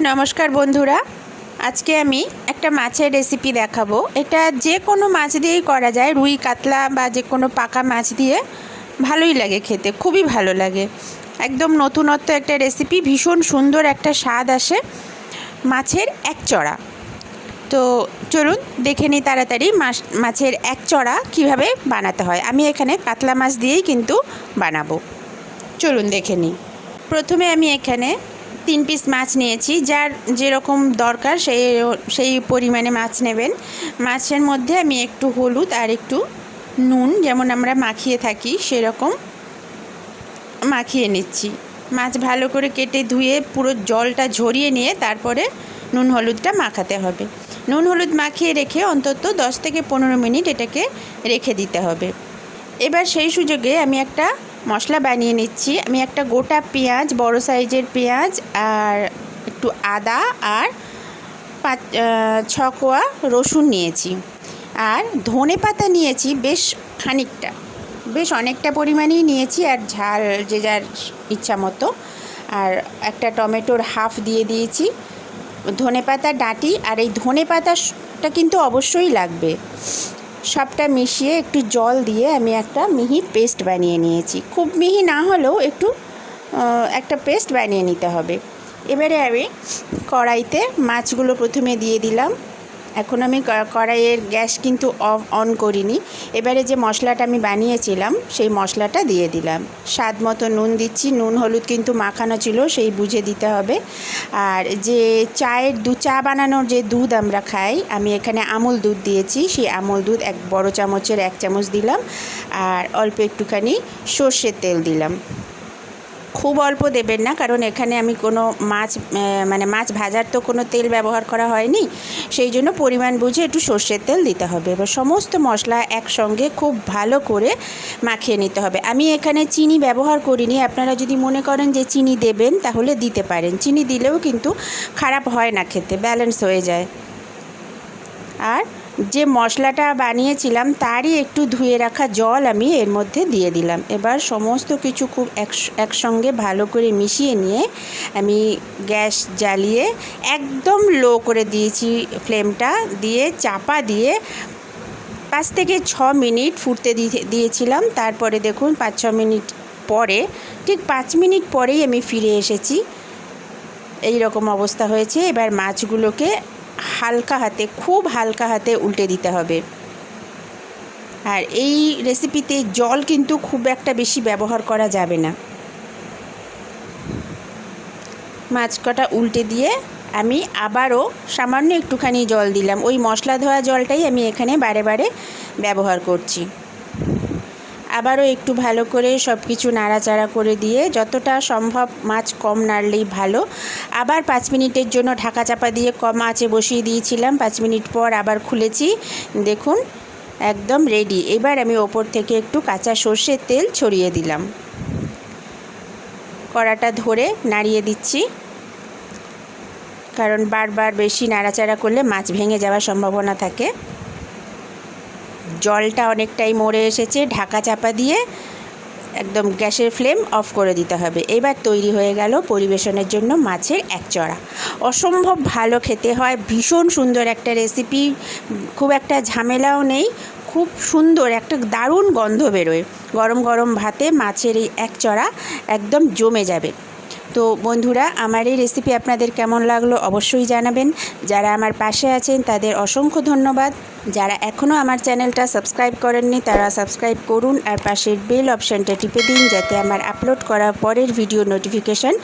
নমস্কার বন্ধুরা, আজকে আমি একটা মাছের রেসিপি দেখাবো। এটা যে কোনো মাছ দিয়েই করা যায়, রুই কাতলা বা যে কোনো পাকা মাছ দিয়ে ভালোই লাগে খেতে, খুবই ভালো লাগে। একদম নতুনত্ব একটা রেসিপি, ভীষণ সুন্দর একটা স্বাদ আসে। মাছের এক চড়া। তো চলুন দেখে নিই তাড়াতাড়ি মাছের এক চড়া কীভাবে বানাতে হয়। আমি এখানে কাতলা মাছ দিয়েই কিন্তু বানাবো, চলুন দেখে নিই। প্রথমে আমি এখানে 3 পিস মাছ নিয়েছি, যার যেরকম দরকার সেই পরিমাণে মাছ নেবেন। মাছের মধ্যে আমি একটু হলুদ আর একটু নুন, যেমন আমরা মাখিয়ে থাকি সেরকম মাখিয়ে নিচ্ছি। মাছ ভালো করে কেটে ধুয়ে পুরো জলটা ঝরিয়ে নিয়ে তারপরে নুন হলুদটা মাখাতে হবে। নুন হলুদ মাখিয়ে রেখে অন্তত 10 থেকে 15 মিনিট এটাকে রেখে দিতে হবে। এবার সেই সুযোগে আমি একটা মশলা বানিয়ে নিচ্ছি। আমি একটা গোটা পেঁয়াজ, বড় সাইজের পেঁয়াজ, আর একটু আদা আর 5-6 কোয়া রসুন নিয়েছি, আর ধনে পাতা নিয়েছি বেশ খানিকটা, বেশ অনেকটা পরিমাণেই নিয়েছি, আর ঝাল যে যার ইচ্ছা মতো। আর একটা টমেটোর হাফ দিয়ে দিয়েছি, ধনে পাতা ডাঁটি, আর এই ধনে পাতাটা কিন্তু অবশ্যই লাগবে। সবটা মিশিয়ে একটু জল দিয়ে আমি একটা মিহি পেস্ট বানিয়ে নিয়েছি। খুব মিহি না হলেও একটু একটা পেস্ট বানিয়ে নিতে হবে। এবারে আমি কড়াইতে মাছগুলো প্রথমে দিয়ে দিলাম। এখন আমি কড়াইয়ের গ্যাস কিন্তু অন করিনি। এবারে যে মশলাটা আমি বানিয়েছিলাম সেই মশলাটা দিয়ে দিলাম। স্বাদ মতো নুন দিচ্ছি, নুন হলুদ কিন্তু মাখানো ছিল, সেই বুঝে দিতে হবে। আর যে চা বানানোর যে দুধ আমরা খাই, আমি এখানে আমুল দুধ দিয়েছি। সেই আমুল দুধ 1 বড় চামচের 1 চামচ দিলাম, আর অল্প একটুখানি সর্ষের তেল দিলাম। খুব অল্প দেবেন না, কারণ এখানে আমি কোনো মাছ ভাজার তো কোনো তেল ব্যবহার করা হয়নি, সেই জন্য পরিমাণ বুঝে একটু সর্ষের তেল দিতে হবে। এবার সমস্ত মশলা একসঙ্গে খুব ভালো করে মাখিয়ে নিতে হবে। আমি এখানে চিনি ব্যবহার করিনি, আপনারা যদি মনে করেন যে চিনি দেবেন তাহলে দিতে পারেন। চিনি দিলেও কিন্তু খারাপ হয় না খেতে, ব্যালেন্স হয়ে যায়। আর যে মশলাটা বানিয়েছিলাম তারই একটু ধুয়ে রাখা জল আমি এর মধ্যে দিয়ে দিলাম। এবার সমস্ত কিছু খুব একসঙ্গে ভালো করে মিশিয়ে নিয়ে আমি গ্যাস জ্বালিয়ে একদম লো করে দিয়েছি ফ্লেমটা, দিয়ে চাপা দিয়ে 5 থেকে 6 মিনিট ফুটতে দিয়েছিলাম। তারপরে দেখুন 5-6 মিনিট পরে, ঠিক 5 মিনিট পরেই আমি ফিরে এসেছি। এই রকম অবস্থা হয়েছে। এবার মাছগুলোকে হালকা হাতে, খুব হালকা হাতে উল্টে দিতে হবে। আর এই রেসিপিতে জল কিন্তু খুব একটা বেশি ব্যবহার করা যাবে না। মাছ কটা উল্টে দিয়ে আমি আবারও সামান্য একটুখানি জল দিলাম। ওই মশলা ধোয়া জলটাই আমি এখানে বারে বারে ব্যবহার করছি। আবারও একটু ভালো করে সব কিছু নাড়াচাড়া করে দিয়ে, যতটা সম্ভব মাছ কম নাড়লেই ভালো। আবার 5 মিনিটের জন্য ঢাকা চাপা দিয়ে কম আঁচে বসিয়ে দিয়েছিলাম। 5 মিনিট পর আবার খুলেছি, দেখুন একদম রেডি। এবার আমি ওপর থেকে একটু কাঁচা সর্ষের তেল ছড়িয়ে দিলাম। কড়াটা ধরে নাড়িয়ে দিচ্ছি, কারণ বারবার বেশি নাড়াচাড়া করলে মাছ ভেঙে যাওয়ার সম্ভাবনা থাকে। জলটা অনেকটাই মরে এসেছে। ঢাকা চাপা দিয়ে একদম গ্যাসের ফ্লেম অফ করে দিতে হবে। এবার তৈরি হয়ে গেল পরিবেশনের জন্য মাছের এক চড়া। অসম্ভব ভালো খেতে হয়, ভীষণ সুন্দর একটা রেসিপি, খুব একটা ঝামেলাও নেই, খুব সুন্দর একটা দারুণ গন্ধ বেরোয়। গরম গরম ভাতে মাছের এই এক চড়া একদম জমে যাবে। তো বন্ধুরা, আমার এই রেসিপি আপনাদের কেমন লাগলো অবশ্যই জানাবেন। যারা আমার পাশে আছেন তাদের অসংখ্য ধন্যবাদ। যারা এখনও আমার চ্যানেলটা সাবস্ক্রাইব করেননি তারা সাবস্ক্রাইব করুন, আর পাশের বেল অপশানটা টিপে দিন, যাতে আমার আপলোড করা পরের ভিডিও নোটিফিকেশান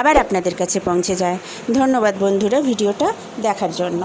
আবার আপনাদের কাছে পৌঁছে যায়। ধন্যবাদ বন্ধুরা ভিডিওটা দেখার জন্য।